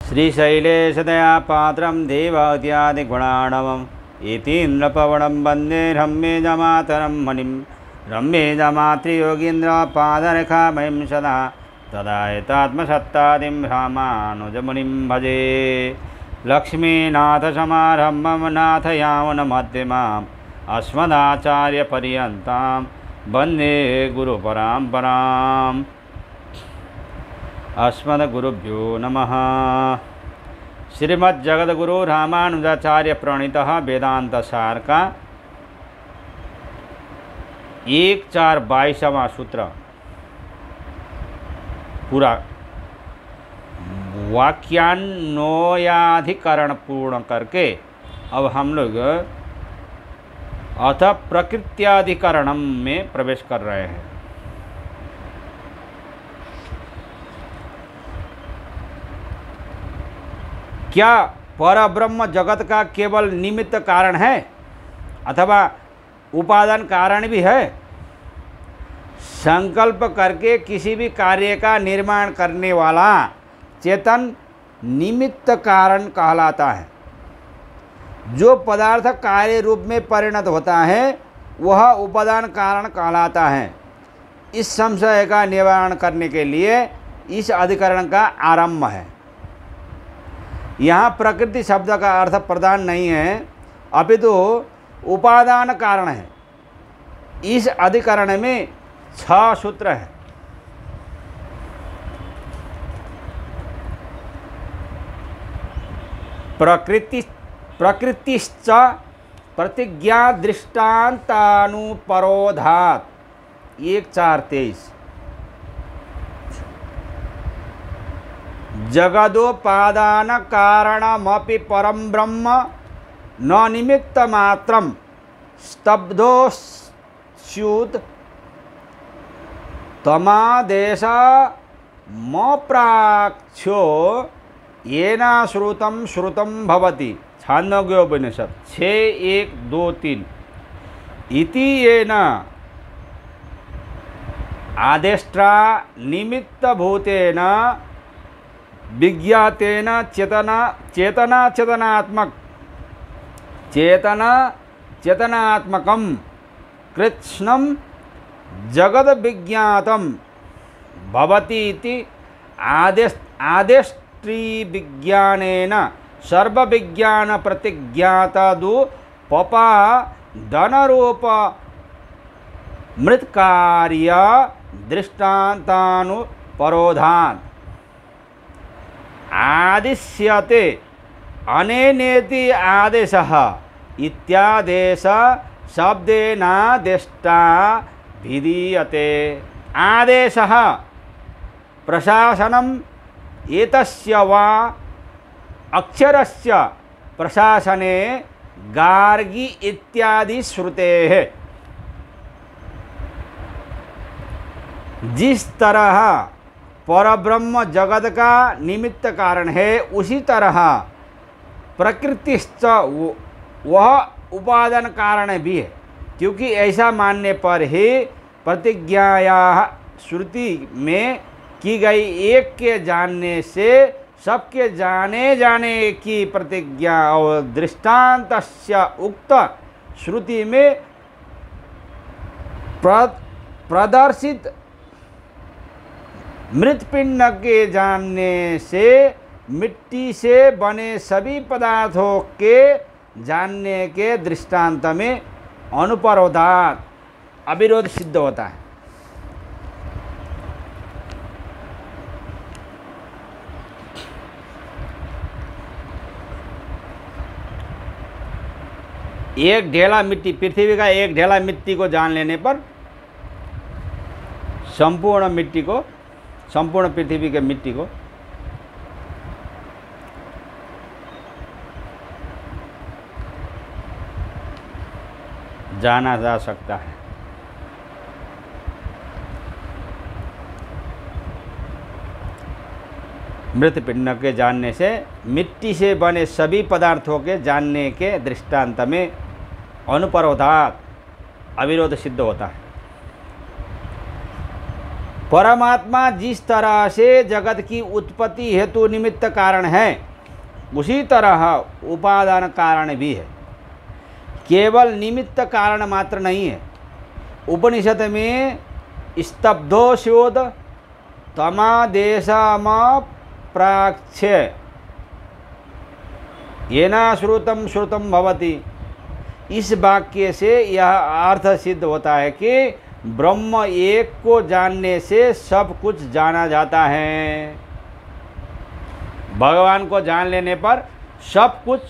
श्रीशैलेशदया पात्रं देवाद्यादिगुणाणवम् यतीन्द्रपवनं वन्दे रम्येजमातरं मणिं रम्येजमातृयोगीन्द्रपादरेखामयं सदा तदायतात्मसत्तादिं रामानुजमुनिं भजे। लक्ष्मीनाथसमारम्भं नाथयामुनमध्यमाम् अस्मदाचार्यपर्यन्तां वन्दे गुरुपरम्पराम्। अस्मद्गुरुभ्यो नमः। श्रीमद्जगद्गुरु रामानुजाचार्य प्रणीतः वेदांत सार का 1.4.22वां सूत्र पूरा वाक्यान्वयाधिकरण पूर्ण करके अब हम लोग अथ प्रकृत्याधिकरणम में प्रवेश कर रहे हैं। क्या परब्रह्म जगत का केवल निमित्त कारण है अथवा उपादान कारण भी है? संकल्प करके किसी भी कार्य का निर्माण करने वाला चेतन निमित्त कारण कहलाता है। जो पदार्थ कार्य रूप में परिणत होता है वह उपादान कारण कहलाता है। इस संशय का निवारण करने के लिए इस अधिकरण का आरंभ है। यहाँ प्रकृति शब्द का अर्थ प्रधान नहीं है, अपितु उपादान कारण है। इस अधिकरण में 6 सूत्र हैं। प्रकृतिश्च प्रतिज्ञा दृष्टान्तानुपरोधात् 1.4.23। जगदोपादान कारणमपि परम ब्रह्म न निमित्त मात्रम स्तब्धो स्युत तमादेश मप्राक्ष्यो येना श्रुतं श्रुतं भवति। छान्दोग्योपनिषद 6.1.2.3 इति येन आदेष्ट्रा निमित्त भूतेन विज्ञातेन चेतनात्मकं कृत्स्नं जगद विज्ञातं भवति इति आदेष्ट्री विज्ञानेन सर्व विज्ञान प्रतिज्ञातदु पपा धनरूप मृत्कार्य दृष्टान्तानुपरोधात् आदिश्यते अनेनेति आदेशः इत्यादेश शब्देनादेष्टा विधीयते। आदेशः प्रशासनम् एतस्य वा अक्षरस्य प्रशासने गार्गी इत्यादि श्रुतेः। जिस तरह परब्रह्म जगत का निमित्त कारण है उसी तरह प्रकृतिश्च वह उपादान कारण भी है, क्योंकि ऐसा मानने पर ही प्रतिज्ञाया श्रुति में की गई एक के जानने से सबके जाने जाने की प्रतिज्ञा और दृष्टान्तस्य उक्त श्रुति में प्रदर्शित मृतपिंड के जानने से मिट्टी से बने सभी पदार्थों के जानने के दृष्टांत में अनुपरोधात अविरोध सिद्ध होता है। एक ढेला मिट्टी, पृथ्वी का एक ढेला मिट्टी को जान लेने पर संपूर्ण पृथ्वी के मिट्टी को जाना जा सकता है। मृत पिंड के जानने से मिट्टी से बने सभी पदार्थों के जानने के दृष्टांत में अनुपरोधात अविरोध सिद्ध होता है। परमात्मा जिस तरह से जगत की उत्पत्ति हेतु निमित्त कारण है, उसी तरह उपादान कारण भी है। केवल निमित्त कारण मात्र नहीं है। उपनिषद में स्तब्धो स्योद तमादेशम प्राच्य येना श्रुतम श्रुतम भवति, इस वाक्य से यह अर्थ सिद्ध होता है कि ब्रह्म एक को जानने से सब कुछ जाना जाता है। भगवान को जान लेने पर सब कुछ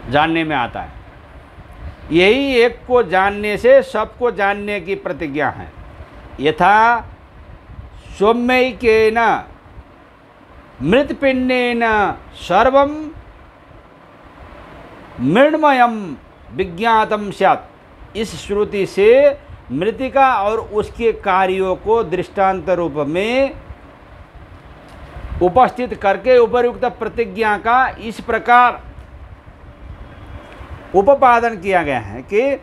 जानने में आता है। यही एक को जानने से सबको जानने की प्रतिज्ञा है। यथा सौम्यैकेन मृत्पिंडेन सर्वं मृण्मयं विज्ञातम स्यात्, इस श्रुति से मृतिका और उसके कार्यों को दृष्टांत रूप में उपस्थित करके उपर्युक्त प्रतिज्ञा का इस प्रकार उपादन किया गया है कि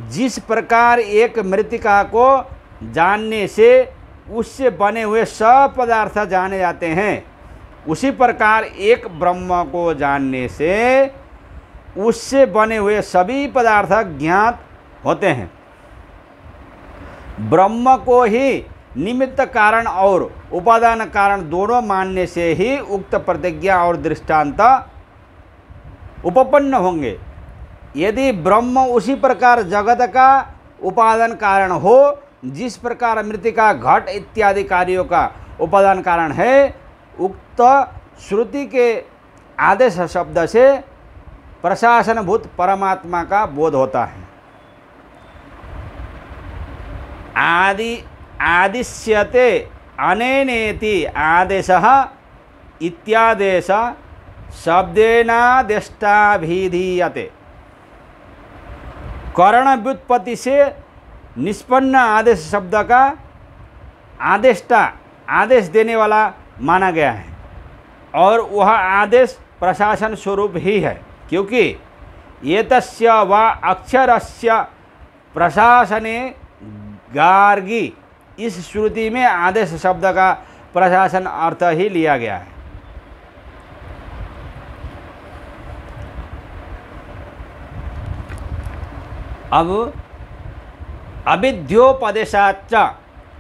जिस प्रकार एक मृतिका को जानने से उससे बने हुए सब पदार्थ जाने जाते हैं, उसी प्रकार एक ब्रह्म को जानने से उससे बने हुए सभी पदार्थ ज्ञात होते हैं। ब्रह्म को ही निमित्त कारण और उपादान कारण दोनों मानने से ही उक्त प्रतिज्ञा और दृष्टांत उपपन्न होंगे। यदि ब्रह्म उसी प्रकार जगत का उपादान कारण हो जिस प्रकार मृतिका घट इत्यादि कार्यों का उपादान कारण है, उक्त श्रुति के आदेश शब्द से प्रशासनभूत परमात्मा का बोध होता है। आदिश्यते अनेनेति आदेशः इत्यादेश शब्देनादेष्टाभिधीयते। करण व्युत्पत्ति से निष्पन्न आदेश शब्द का आदेष्टा आदेश देने वाला माना गया है और वह आदेश प्रशासन स्वरूप ही है, क्योंकि एतस्य व अक्षरस्य प्रशासने गार्गी, इस श्रुति में आदेश शब्द का प्रशासन अर्थ ही लिया गया है। अब अविद्योपदेशाच्च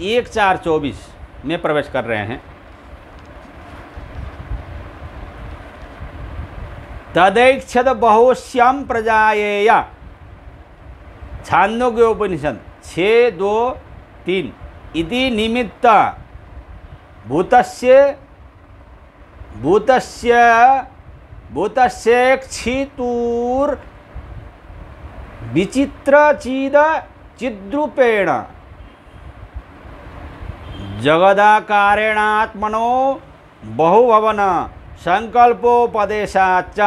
1:4-24 में प्रवेश कर रहे हैं। तदैक्षत बहुश्याम प्रजायेय, छांदोग्योपनिषद 6:2-3 इति निमित्त भूतस्येक्षितुर् विचित्र चिद्रूपेण जगदाकारेणात्मनो बहुभवन संकल्पोपदेशाच्च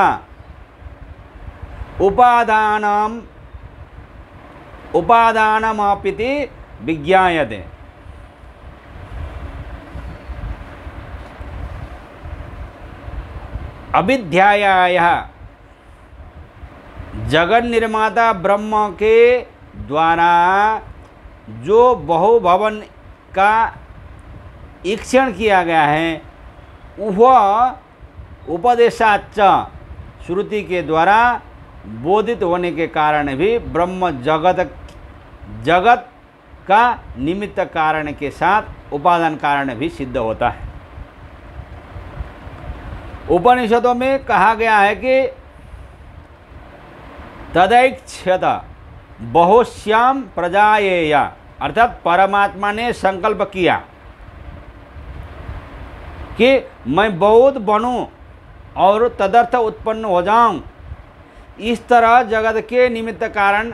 उपादानमपिति विज्ञायते। अविद्यायाः जगत निर्माता ब्रह्म के द्वारा जो बहुभवन का ईक्षण किया गया है, वह उपदेशाच्च श्रुति के द्वारा बोधित होने के कारण भी ब्रह्म जगत का निमित्त कारण के साथ उपादान कारण भी सिद्ध होता है। उपनिषदों में कहा गया है कि तदैक्षत बहुश्याम प्रजायेय, अर्थात परमात्मा ने संकल्प किया कि मैं बहुत बनूं और तदर्थ उत्पन्न हो जाऊं। इस तरह जगत के निमित्त कारण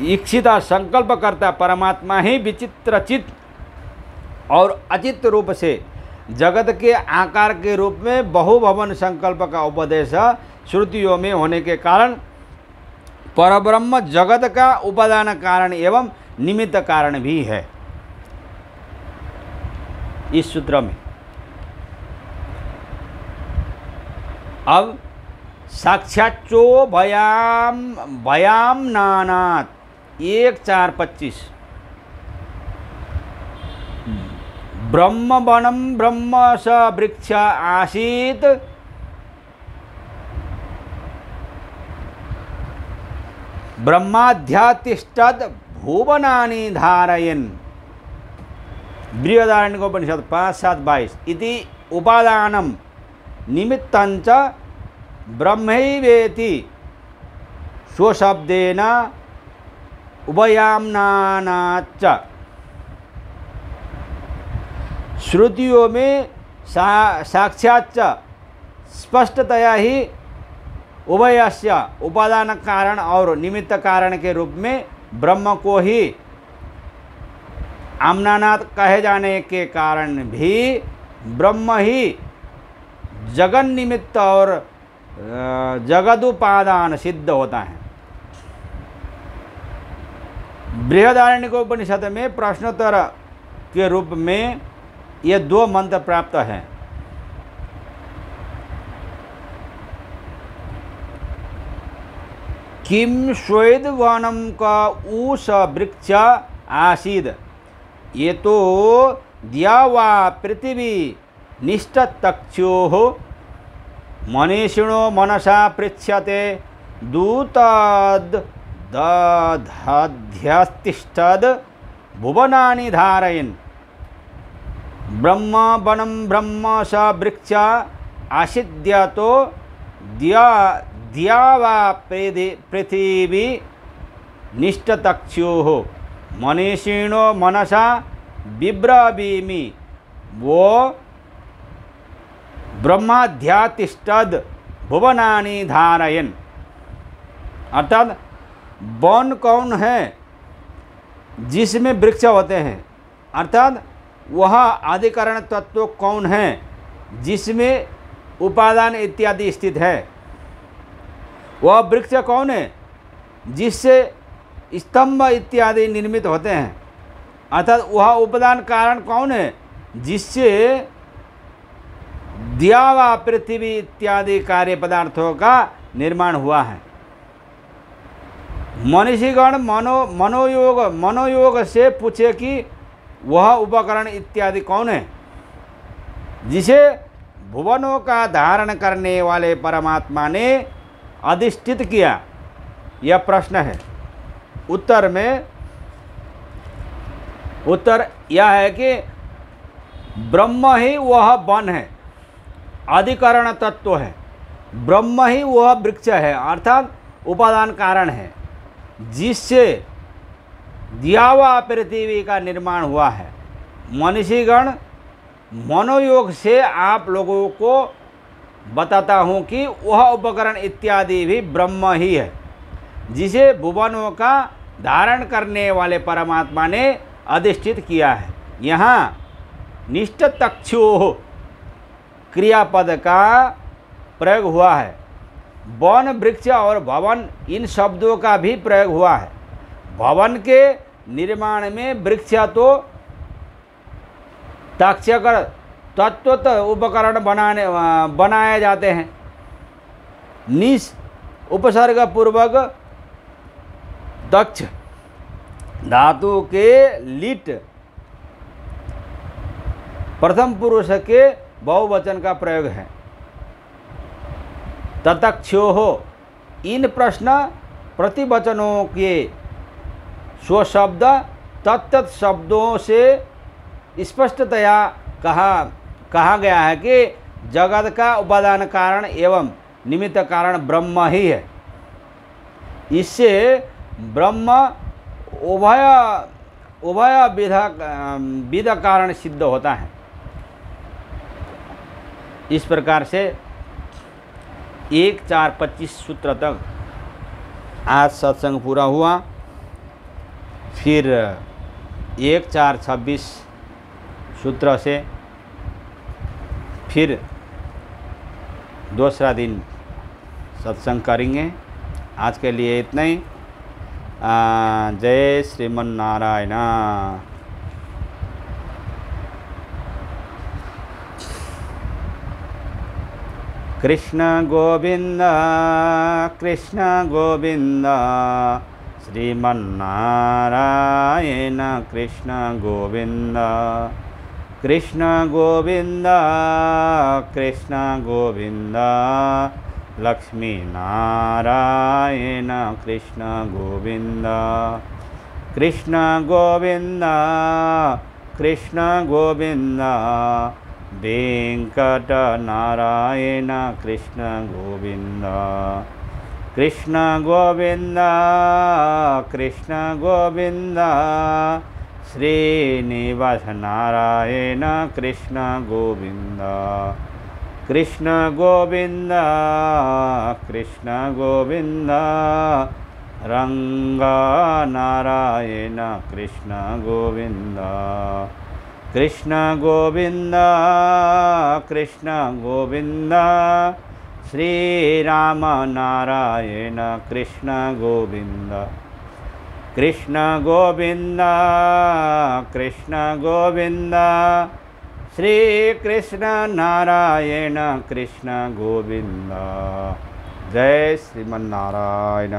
इच्छिता संकल्प करता परमात्मा ही विचित्र चित्त और अचित्त रूप से जगत के आकार के रूप में बहुभवन संकल्प का उपदेश श्रुतियों में होने के कारण परब्रह्म जगत का उपादान कारण एवं निमित्त कारण भी है। इस सूत्र में अब साक्षाच्चो भयाम नानात् 1:4-25 ब्रह्म वनम ब्रह्म स वृक्ष आसीत ब्रह्माध्यातिष्ठत् भुवनानि धारयन्। बृहदारण्यकोपनिषद 5:7-22 इति उपादानं निमित्तञ्च ब्रह्मैवेति स्वशब्देन उभयाम्नानाच्च। श्रुतियों में साक्षात् स्पष्टतया ही उभयस्य उपादान कारण और निमित्त कारण के रूप में ब्रह्म को ही आम्नानात कहे जाने के कारण भी ब्रह्म ही जगन निमित्त और जगदुपादान सिद्ध होता है। बृहदारण्यकोपनिषद में प्रश्नोत्तर के रूप में ये 2 मंत्र प्राप्त हैं। किम श्वेद वनम का ऊष वृक्ष आसीद ये तो दिया वा पृथ्वी निष्ठतक्षो मनीषिणो मनसा पृच्छ्यते दूतद्दध्यतिष्ठद् भुवनानि धारयन्। ब्रह्म वनम ब्रह्म स वृक्ष आसीद्यतो दिया वा पृथ्वी निष्ठतक्षो मनीषिणो मनसा बिब्रवीमि वो ब्रह्माध्यातिष्ठद् भुवनानि धारयन्। अर्थात वन कौन है जिसमें वृक्ष होते हैं, अर्थात वह आदिकरण तत्व कौन है जिसमें उपादान इत्यादि स्थित है। वह वृक्ष कौन है जिससे स्तंभ इत्यादि निर्मित होते हैं, अर्थात वह उपादान कारण कौन है जिससे दिया वा पृथ्वी इत्यादि कार्य पदार्थों का निर्माण हुआ है। मनीषीगण मनोयोग से पूछे कि वह उपकरण इत्यादि कौन है जिसे भुवनों का धारण करने वाले परमात्मा ने अधिष्ठित किया, यह प्रश्न है। उत्तर यह है कि ब्रह्म ही वह वन है, अधिकरण तत्व है। ब्रह्म ही वह वृक्ष है, अर्थात उपादान कारण है जिससे दियावा पृथ्वी का निर्माण हुआ है। मनीषीगण मनोयोग से आप लोगों को बताता हूँ कि वह उपकरण इत्यादि भी ब्रह्म ही है जिसे भुवनों का धारण करने वाले परमात्मा ने अधिष्ठित किया है। यहाँ निष्ठतक्षो क्रियापद का प्रयोग हुआ है। वन वृक्ष और भवन इन शब्दों का भी प्रयोग हुआ है। भवन के निर्माण में वृक्ष तो ताक्षकर तत्वत उपकरण बनाए जाते हैं। निस उपसर्ग पूर्वक दक्ष धातु के लिट प्रथम पुरुष के बहुवचन का प्रयोग है। ततक्षो हो इन प्रश्न प्रतिवचनों के स्वशब्द तत्त शब्दों से स्पष्टतया कहा गया है कि जगत का उपादान कारण एवं निमित्त कारण ब्रह्म ही है। इससे ब्रह्म उभय विध कारण सिद्ध होता है। इस प्रकार से 1-4-25 सूत्र तक आज सत्संग पूरा हुआ। फिर 1-4-26 सूत्र से फिर दूसरा दिन सत्संग करेंगे। आज के लिए इतना ही। जय श्रीमन नारायण। कृष्ण गोविंद श्रीमन्नारायण कृष्ण गोविंद कृष्ण गोविंद कृष्ण गोविंद लक्ष्मी नारायण कृष्ण गोविंद कृष्ण गोविंद कृष्ण गोविंद वेंकट नारायण कृष्ण गोविंद कृष्ण गोविंद कृष्ण गोविंद श्रीनिवास नारायण कृष्ण गोविंद कृष्ण गोविंद कृष्ण गोविंद रंग नारायण कृष्ण गोविंद कृष्ण गोविंद कृष्ण गोविंद श्री राम नारायण कृष्ण गोविंद कृष्ण गोविंद कृष्ण गोविंद श्री कृष्ण नारायण कृष्ण गोविंद। जय श्रीमन्नारायण।